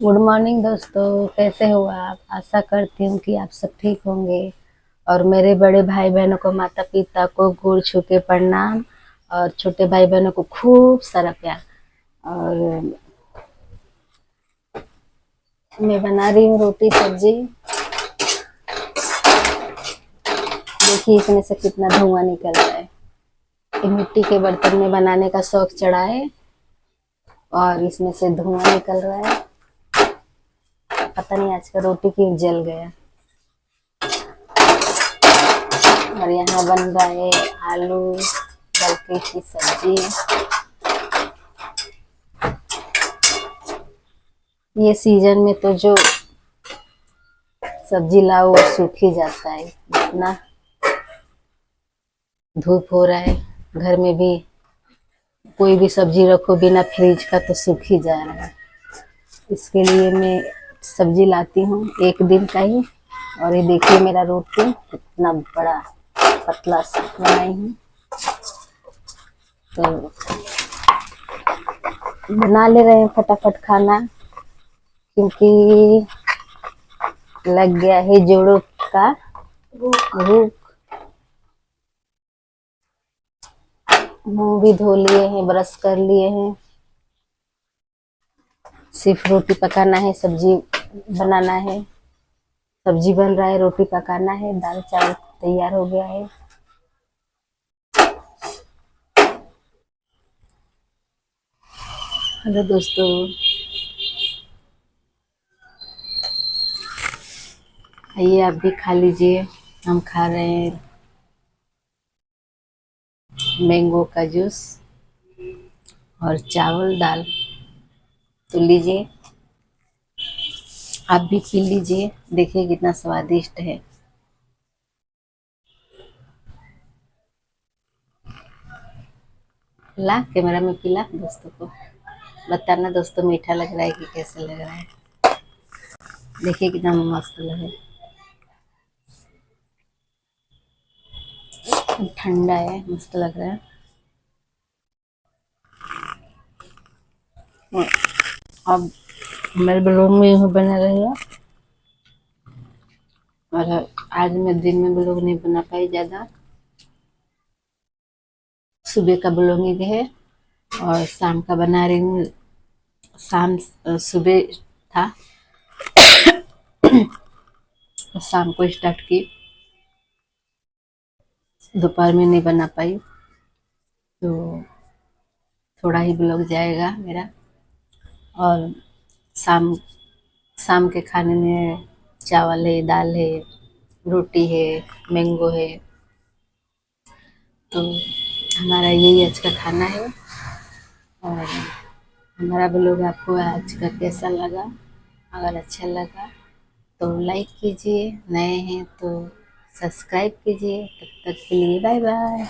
Good morning दोस्तों, कैसे हो आप? आशा करती हूँ कि आप सब ठीक होंगे। और मेरे बड़े भाई बहनों को, माता पिता को गोड़ छू के प्रणाम। और छोटे भाई बहनों को खूब सारा प्यार। और मैं बना रही हूँ रोटी सब्जी। देखिए इसमें से कितना धुआं निकल रहा है। ये मिट्टी के बर्तन में बनाने का शौक चढ़ा है और इसमें से धुआं निकल रहा है। पता नहीं आज का रोटी क्यों जल गया। और यहाँ बन रहा है आलू बल्कि की सब्जी। ये सीजन में तो जो सब्जी लाओ वो सूख ही जाता है। इतना धूप हो रहा है, घर में भी कोई भी सब्जी रखो बिना फ्रिज का तो सूख ही जा रहा है। इसके लिए मैं सब्जी लाती हूँ एक दिन का ही। और ये देखिए मेरा रोटी कितना बड़ा पतला सा बनाई हूँ। तो बना ले रहे हैं फटाफट खाना, क्योंकि लग गया है जोड़ों का भूख। मुंह भी धो लिए हैं, ब्रश कर लिए हैं। सिर्फ रोटी पकाना है, सब्जी बनाना है। सब्जी बन रहा है, रोटी पकाना है, दाल चावल तैयार हो गया है। हेलो दोस्तों, आइए आप भी खा लीजिए। हम खा रहे हैं मैंगो का जूस और चावल दाल। तो लीजिए, आप भी पी लीजिए, देखिए कितना स्वादिष्ट है। ला कैमरा में पिला दोस्तों को, बताना दोस्तों मीठा लग रहा है कि कैसे लग रहा है। देखिए कितना मस्त लगे। ठंडा है, मस्त लग रहा है। अब मेरे ब्लॉग में यही बना रहेगा। और आज मैं दिन में ब्लॉग नहीं बना पाई ज़्यादा। सुबह का ब्लॉगिंग है और शाम का बना रही हूँ। सुबह था और शाम को स्टार्ट की। दोपहर में नहीं बना पाई, तो थोड़ा ही ब्लॉग जाएगा मेरा। और शाम शाम के खाने में चावल है, दाल है, रोटी है, मैंगो है। तो हमारा यही आज का खाना है। और हमारा ब्लॉग आपको आज का कैसा लगा? अगर अच्छा लगा तो लाइक कीजिए, नए हैं तो सब्सक्राइब कीजिए। तब तक के लिए बाय बाय।